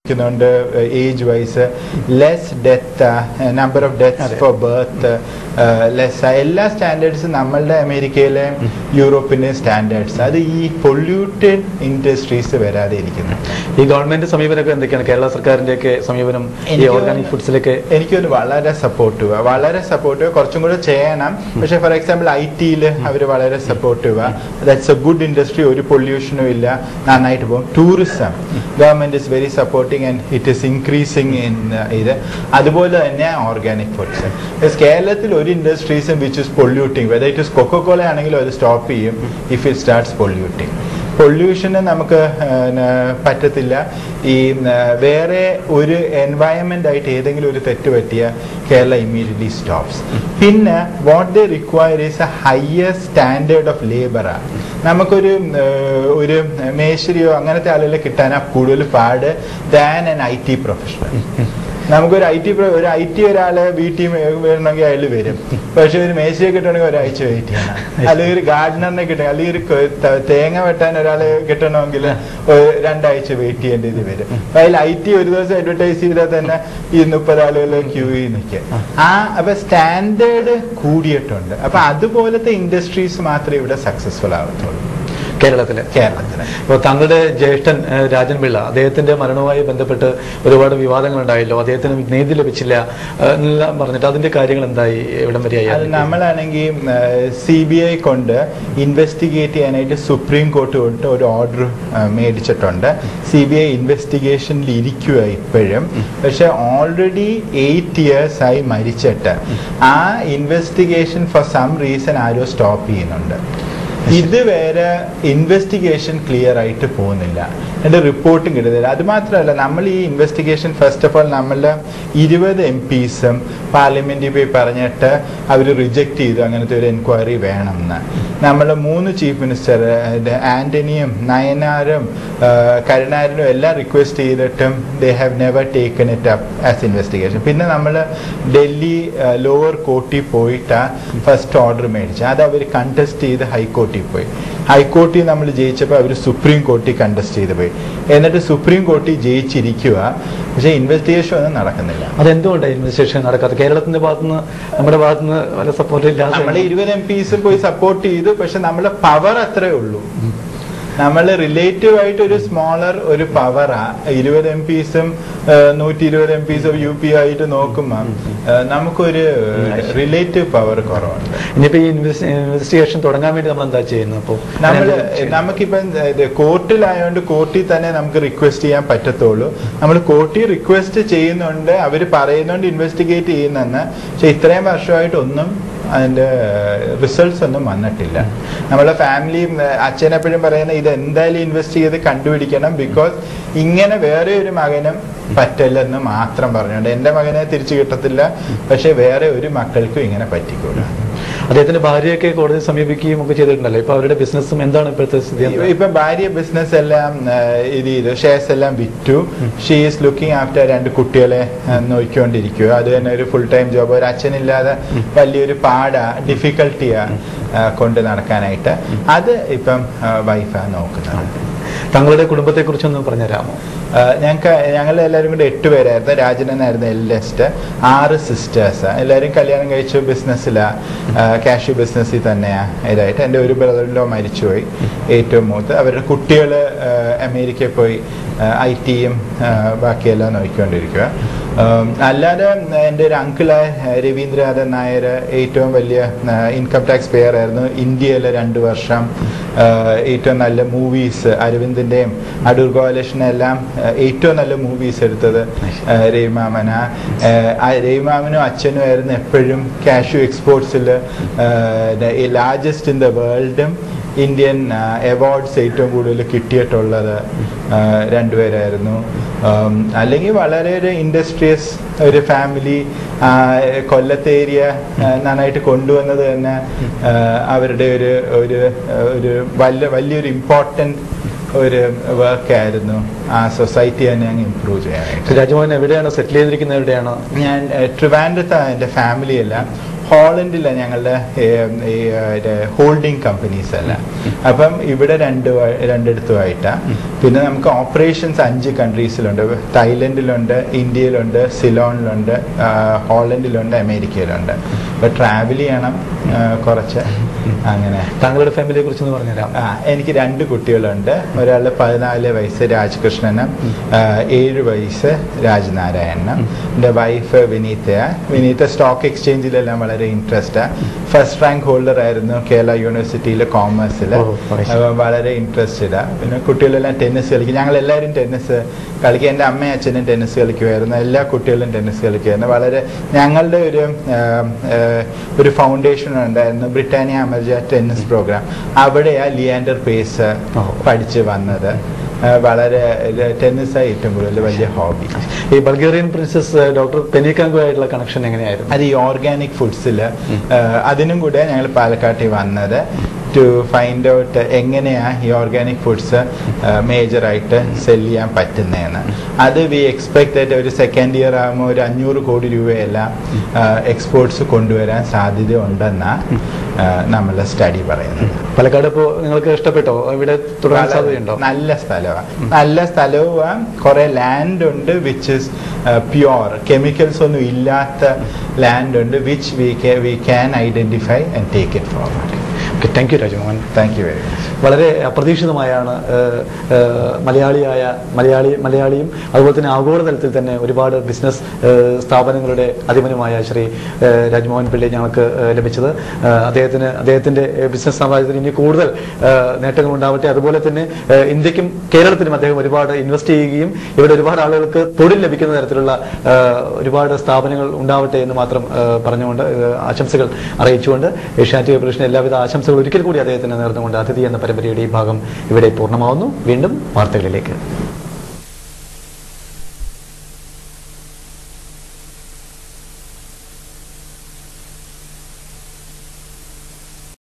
age wise, less death, number of deaths for birth, less. എല്ലാ standards നമ്മളുടെ അമേരിക്കയിലെ യൂറോപ്പിന്റെ സ്റ്റാൻഡേർഡ്സ് അത് ഈ പൊല്യൂട്ടഡ് ഇൻഡസ്ട്രീസ് വരാതെ ഇരിക്കുന്നു. ഈ ഗവൺമെന്റ് സമീപനമൊക്കെ എന്തൊക്കെയാണ്? കേരള സർക്കാരിന്റെ ഒക്കെ സമീപനം ഈ ഓർഗാനിക് ഫുഡ്സിലൊക്കെ എനിക്കൊരു വളരെ സപ്പോർട്ടീവ് കുറച്ചും കൂടെ ചെയ്യണം. പക്ഷെ ഫോർ എക്സാമ്പിൾ IT-യിൽ അവർ വളരെ supportive. That's a good industry, ഒരു പൊല്യൂഷനും ഇല്ല, നന്നായിട്ട് പോകും. Tourism government is very supporting and it is increasing in ഇത്. അതുപോലെ തന്നെ ഓർഗാനിക് ഫുഡ്സ്. കേരളത്തിൽ ഒരു ഇൻഡസ്ട്രീസും which is polluting, whether it is coca cola ആണെങ്കിലും അത് സ്റ്റോപ്പ് ചെയ്യും ഇഫ് ഇറ്റ് സ്റ്റാർട്ട്സ് പൊല്യൂട്ടിങ്. പൊല്യൂഷന് നമുക്ക് പറ്റത്തില്ല. ഈ വേറെ ഒരു എൻവയൺമെന്റ് ആയിട്ട് ഏതെങ്കിലും ഒരു തെറ്റ് പറ്റിയ കേരള ഇമ്മീഡിയറ്റ്ലി സ്റ്റോപ്സ്. പിന്നെ what they require is a higher standard of ലേബറാ. നമുക്കൊരു മേശരിയോ അങ്ങനത്തെ ആളുകളെ കിട്ടാനാ കൂടുതൽ പാട് ദാൻ ആൻ IT പ്രൊഫഷണൽ. നമുക്കൊരു IT ഒരാളെ വീട്ടിൽ വരണമെങ്കിൽ അയാൾ വരും. പക്ഷെ ഒരു മേശയെ കിട്ടണമെങ്കിൽ ഒരാഴ്ച വെയിറ്റ് ചെയ്യണം. അല്ലെങ്കിൽ ഒരു ഗാർഡനറിനെ കിട്ടണം, അല്ലെങ്കിൽ ഒരു തേങ്ങ വെട്ടാൻ ഒരാളെ കിട്ടണമെങ്കിൽ 2 ആഴ്ച വെയിറ്റ് ചെയ്യേണ്ടത് വരും. അതിൽ IT ഒരു ദിവസം അഡ്വർടൈസ് ചെയ്താൽ തന്നെ 30 ആളുകൾ ക്യൂയിൽ നിൽക്കുക. അപ്പൊ സ്റ്റാൻഡേർഡ് കൂടിയിട്ടുണ്ട്. അപ്പൊ അതുപോലത്തെ ഇൻഡസ്ട്രീസ് മാത്രമേ ഇവിടെ സക്സസ്ഫുൾ ആവത്തുള്ളൂ കേരളത്തില്. അപ്പോൾ താങ്കളുടെ ജ്യേഷ്ഠൻ രാജൻ പിള്ള, അദ്ദേഹത്തിന്റെ മരണവുമായി ബന്ധപ്പെട്ട് ഒരുപാട് വിവാദങ്ങൾ ഉണ്ടായല്ലോ, അദ്ദേഹത്തിന് നീതി ലഭിച്ചില്ല എന്നെല്ലാം പറഞ്ഞിട്ട് അതിന്റെ കാര്യങ്ങൾ എന്തായി, എവിടം വരെയായി? നമ്മളാണെങ്കിൽ CBI കൊണ്ട് ഇൻവെസ്റ്റിഗേറ്റ് ചെയ്യാനായിട്ട് സുപ്രീം കോർട്ട് കൊണ്ട് ഒരു ഓർഡർ മേടിച്ചിട്ടുണ്ട്. CBI ഇൻവെസ്റ്റിഗേഷനിൽ ഇരിക്കുക ഇപ്പോഴും. പക്ഷെ ഓൾറെഡി 8 years ആയി മരിച്ചിട്ട് ആ ഇൻവെസ്റ്റിഗേഷൻ ഫോർ സം റീസൺ ആരോ സ്റ്റോപ്പ് ചെയ്യുന്നുണ്ട്. ഇതുവരെ ഇൻവെസ്റ്റിഗേഷൻ ക്ലിയർ ആയിട്ട് പോകുന്നില്ല, എൻ്റെ റിപ്പോർട്ടും കിട്ടുന്നില്ല. അത് മാത്രമല്ല, നമ്മൾ ഈ ഇൻവെസ്റ്റിഗേഷൻ ഫസ്റ്റ് ഓഫ് ഓൾ നമ്മളുടെ 20 MPs പാർലമെന്റിൽ പോയി പറഞ്ഞിട്ട് അവർ റിജക്റ്റ് ചെയ്തു അങ്ങനത്തെ ഒരു എൻക്വയറി വേണമെന്ന്. നമ്മൾ 3 ചീഫ് മിനിസ്റ്റർ ആന്റണിയും നയനാരും കരുണാകരനും എല്ലാം റിക്വസ്റ്റ് ചെയ്തിട്ടും they have never taken it up as investigation. പിന്നെ നമ്മൾ ഡൽഹി ലോവർ കോർട്ടിൽ പോയിട്ടാണ് ഫസ്റ്റ് ഓർഡർ മേടിച്ചത്. അത് അവർ കണ്ടസ്റ്റ് ചെയ്ത് ഹൈക്കോർട്ടിൽ പോയി. ഹൈക്കോർട്ടിൽ നമ്മൾ ജയിച്ചപ്പോൾ അവർ സുപ്രീം കോർട്ടിൽ കണ്ടസ്റ്റ് ചെയ്ത് പോയി. എന്നിട്ട് സുപ്രീം കോർട്ടിൽ ജയിച്ചിരിക്കുക. പക്ഷെ ഇൻവെസ്റ്റിഗേഷൻ ഒന്നും നടക്കുന്നില്ല. അതെന്തുകൊണ്ടാണ് ഇൻവെസ്റ്റിഗേഷൻ നടക്കാത്ത? കേരളത്തിന്റെ ഭാഗത്തുനിന്ന്, നമ്മുടെ ഭാഗത്തുനിന്ന് വല്ല സപ്പോർട്ട് ഇല്ല. നമ്മളെ 20 MPs പോയി സപ്പോർട്ട് ചെയ്തു. പക്ഷെ നമ്മളെ പവർ അത്രേ ഉള്ളൂ. നമ്മൾ റിലേറ്റീവ് ആയിട്ട് ഒരു സ്മോളർ ഒരു പവറാ. 20 MPs 120 MPs UP ആയിട്ട് നോക്കുമ്പോൾ നമുക്കൊരു റിലേറ്റീവ് പവർ കുറവാണ്. ഇനിയിപ്പോ ഈ ഇൻവെസ്റ്റിഗേഷൻ തുടങ്ങാൻ വേണ്ടി നമ്മൾ എന്താ ചെയ്യുന്നത്? അപ്പോൾ നമുക്കിപ്പം കോർട്ടിലായതുകൊണ്ട് കോർട്ടിൽ തന്നെ നമുക്ക് റിക്വസ്റ്റ് ചെയ്യാൻ പറ്റത്തുള്ളൂ. നമ്മൾ കോർട്ടിൽ റിക്വസ്റ്റ് ചെയ്യുന്നുണ്ട്, അവർ പറയുന്നുണ്ട് ഇൻവെസ്റ്റിഗേറ്റ് ചെയ്യുന്നെന്ന്. പക്ഷെ ഇത്രയും വർഷമായിട്ടൊന്നും അതിൻ്റെ റിസൾട്ട്സ് ഒന്നും വന്നിട്ടില്ല. നമ്മളെ ഫാമിലി അച്ഛനെപ്പോഴും പറയുന്നത് ഇത് എന്തായാലും ഇൻവെസ്റ്റ് ചെയ്ത് കണ്ടുപിടിക്കണം, ബിക്കോസ് ഇങ്ങനെ വേറെ ഒരു മകനും പറ്റില്ലെന്ന് മാത്രം പറഞ്ഞുകൊണ്ട്. എൻ്റെ മകനെ തിരിച്ചു കിട്ടത്തില്ല, പക്ഷെ വേറെ ഒരു മക്കൾക്കും ഇങ്ങനെ പറ്റിക്കൂടാ. അദ്ദേഹത്തിന്റെ ഭാര്യയൊക്കെ കോടതി സമീപിക്കുകയും ഒക്കെ ചെയ്തിട്ടുണ്ടല്ലോ. ഇപ്പൊ അവരുടെ ബിസിനസ്സും എന്താണ് ഇപ്പോഴത്തെ സ്ഥിതി? ഇപ്പൊ ഭാര്യ ബിസിനസ് എല്ലാം ഇത് ചെയ്തു, ഷെയർസ് എല്ലാം വിറ്റു. ഷീ ഈസ് ലുക്കിംഗ് ആഫ്റ്റർ 2 കുട്ടികളെ നോക്കിക്കൊണ്ടിരിക്കുക. അത് തന്നെ ഒരു ഫുൾ ടൈം ജോബ്. ഒരു അച്ഛനില്ലാതെ വലിയൊരു ഡിഫിക്കൽട്ടിയാ കൊണ്ട് നടക്കാനായിട്ട്. അത് ഇപ്പം വൈഫാണ് നോക്കുന്നത്. തങ്ങളുടെ കുടുംബത്തെ കുറിച്ചൊന്ന് പറഞ്ഞുതരാമോ? ഞങ്ങളെല്ലാവരും കൂടെ 8 പേരായിരുന്നു. രാജനായിരുന്നു എൽഡസ്റ്റ്. 6 സിസ്റ്റേഴ്സ്. എല്ലാവരും കല്യാണം കഴിച്ചു, ബിസിനസ്സിലാണ്, കാഷ്യൂ ബിസിനസ്സിൽ തന്നെയാണ് ഇതായിട്ട്. എൻ്റെ ഒരു ബ്രദറിലോ മരിച്ചുപോയി, ഏറ്റവും മൂത്ത്. അവരുടെ കുട്ടികൾ അമേരിക്കയിൽ പോയി IT-യും ബാക്കിയെല്ലാം നോക്കിക്കൊണ്ടിരിക്കുക. അല്ലാതെ എൻ്റെ ഒരു അങ്കിളായ രവീന്ദ്രനാഥൻ നായർ ഏറ്റവും വലിയ ഇൻകം ടാക്സ് പേയർ ആയിരുന്നു. ഇന്ത്യയിൽ 2 വർഷം ഏറ്റവും നല്ല മൂവീസ്, അരവിന്ദിൻ്റെയും അടൂർ ഗോപാലകൃഷ്ണനെല്ലാം ഏറ്റവും നല്ല മൂവീസ് എടുത്തത് രവിമാമന. രവിമാമനും അച്ഛനും ആയിരുന്നു എപ്പോഴും കാഷ്യൂ എക്സ്പോർട്സിൽ ലാർജസ്റ്റ് ഇൻ ദ വേൾഡും ഇന്ത്യൻ അവാർഡ്സ് ഏറ്റവും കൂടുതൽ കിട്ടിയിട്ടുള്ളത് 2 പേരായിരുന്നു. അല്ലെങ്കിൽ വളരെ ഒരു ഇൻഡസ്ട്രിയസ് ഒരു ഫാമിലി. കൊല്ലത്തെ ഏരിയ നന്നായിട്ട് കൊണ്ടുവന്നത് തന്നെ അവരുടെ ഒരു വലിയൊരു ഇമ്പോർട്ടൻറ്റ് ഒരു വർക്കായിരുന്നു. ആ സൊസൈറ്റി തന്നെ അങ്ങ് ഇംപ്രൂവ് ചെയ്യാനായിട്ട്. രാജ്മോഹൻ എവിടെയാണ് സെറ്റിൽ ചെയ്തിരിക്കുന്നത്? എവിടെയാണ്? ഞാൻ ട്രിവാൻഡ്രത്താണ് എൻ്റെ ഫാമിലി എല്ലാം. ഹോളണ്ടിലെ ഞങ്ങളുടെ ഹോൾഡിംഗ് കമ്പനീസ് അല്ല. അപ്പം ഇവിടെ രണ്ടിടത്തുമായിട്ടാണ്. പിന്നെ നമുക്ക് ഓപ്പറേഷൻസ് 5 കൺട്രീസിലുണ്ട്. തായ്ലൻഡിലുണ്ട്, ഇന്ത്യയിലുണ്ട്, സിലോണിലുണ്ട്, ഹോളണ്ടിലുണ്ട്, അമേരിക്കയിലുണ്ട്. അപ്പൊ ട്രാവൽ ചെയ്യണം കുറച്ച്. അങ്ങനെ. താങ്കളുടെ ഫാമിലിയെ കുറിച്ചൊന്ന് പറഞ്ഞുതരാം. എനിക്ക് 2 കുട്ടികളുണ്ട്. ഒരാൾ 14 വയസ്സ് രാജകൃഷ്ണനും 7 വയസ്സ് രാജനാരായണനും. എൻ്റെ വൈഫ് വിനീത സ്റ്റോക്ക് എക്സ്ചേഞ്ചിലെല്ലാം വളരെ ഇൻട്രസ്റ്റാണ്. ഫസ്റ്റ് റാങ്ക് ഹോൾഡർ ആയിരുന്നു കേരള യൂണിവേഴ്സിറ്റിയിലെ കോമേഴ്സിൽ. വളരെ ഇൻട്രസ്റ്റഡാണ്. പിന്നെ കുട്ടികളെല്ലാം ടെന്നീസ് കളിക്കും. ഞങ്ങളെല്ലാവരും ടെന്നീസ് കളിക്കുക. എൻ്റെ അമ്മയും അച്ഛനും ടെന്നീസ് കളിക്കുമായിരുന്നു. എല്ലാ കുട്ടികളും ടെന്നീസ് കളിക്കുമായിരുന്നു. വളരെ ഞങ്ങളുടെ ഒരു ഫൗണ്ടേഷൻ ഉണ്ടായിരുന്നു, ബ്രിട്ടാനിയ അമർജ ടെന്നീസ് പ്രോഗ്രാം. അവിടെയാണ് ലിയാൻഡർ പേസ് പഠിച്ച് വന്നത്. വളരെ ടെന്നീസായി ഏറ്റവും കൂടുതൽ വലിയ ഹോബി. ഈ ബൾഗേറിയൻ പ്രിൻസസ് ഡോക്ടർ പെനിക്കാങ്കോ ആയിട്ടുള്ള കണക്ഷൻ എങ്ങനെയായിരുന്നു? അത് ഈ ഓർഗാനിക് ഫുഡ്സിൽ അതിനും കൂടെ ഞങ്ങൾ പാലക്കാട്ടിൽ വന്നത് ടു ഫൈൻഡ് ഔട്ട് എങ്ങനെയാണ് ഈ ഓർഗാനിക് ഫുഡ്സ് മേജറായിട്ട് സെല് ചെയ്യാൻ പറ്റുന്നതെന്ന്. അത് വി എക്സ്പെക്ട് ഒരു സെക്കൻഡ് ഇയർ ആകുമ്പോൾ ഒരു 500 കോടി രൂപയെല്ലാം എക്സ്പോർട്സ് കൊണ്ടുവരാൻ സാധ്യത ഉണ്ടെന്നാണ് നമ്മളെ സ്റ്റഡി പറയുന്നത്. പാലക്കാട് ഇപ്പോൾ നിങ്ങൾക്ക് ഇഷ്ടപ്പെട്ടോ? ഇവിടെ തുടരാൻ സാധ്യതയുണ്ടോ? നല്ല സ്ഥലവും കുറെ ലാൻഡ് ഉണ്ട് വിച്ച് ഇസ് പ്യുവർ, കെമിക്കൽസ് ഒന്നും ഇല്ലാത്ത ലാൻഡ് ഉണ്ട് which we can identify and take it forward. Thank you Rajmohan. Thank you very much. വളരെ അപ്രതീക്ഷിതമായാണ് മലയാളിയും അതുപോലെ തന്നെ ആഗോളതലത്തിൽ തന്നെ ഒരുപാട് ബിസിനസ് സ്ഥാപനങ്ങളുടെ അധിപനുമായ ശ്രീ രാജ്മോഹൻ പിള്ളയെ ഞങ്ങൾക്ക് ലഭിച്ചത്. അദ്ദേഹത്തിന്റെ ബിസിനസ് സ്ഥാപനത്തിന് ഇനി കൂടുതൽ നേട്ടങ്ങൾ ഉണ്ടാവട്ടെ. അതുപോലെ തന്നെ ഇന്ത്യക്കും കേരളത്തിനും അദ്ദേഹം ഒരുപാട് ഇൻവെസ്റ്റ് ചെയ്യുകയും ഇവിടെ ഒരുപാട് ആളുകൾക്ക് തൊഴിൽ ലഭിക്കുന്ന തരത്തിലുള്ള ഒരുപാട് സ്ഥാപനങ്ങൾ ഉണ്ടാവട്ടെ എന്ന് മാത്രം പറഞ്ഞുകൊണ്ട് ആശംസകൾ അറിയിച്ചുകൊണ്ട് ഏഷ്യാനെറ്റ് കേബിൾ എല്ലാവിധ ആശംസകൾ ഒരിക്കൽ കൂടി അദ്ദേഹത്തിന് നേർന്നുകൊണ്ട് അതിഥി എന്ന പരമ്പരയുടെ ഈ ഭാഗം ഇവിടെ പൂർണ്ണമാവുന്നു. വീണ്ടും വാർത്തകളിലേക്ക്.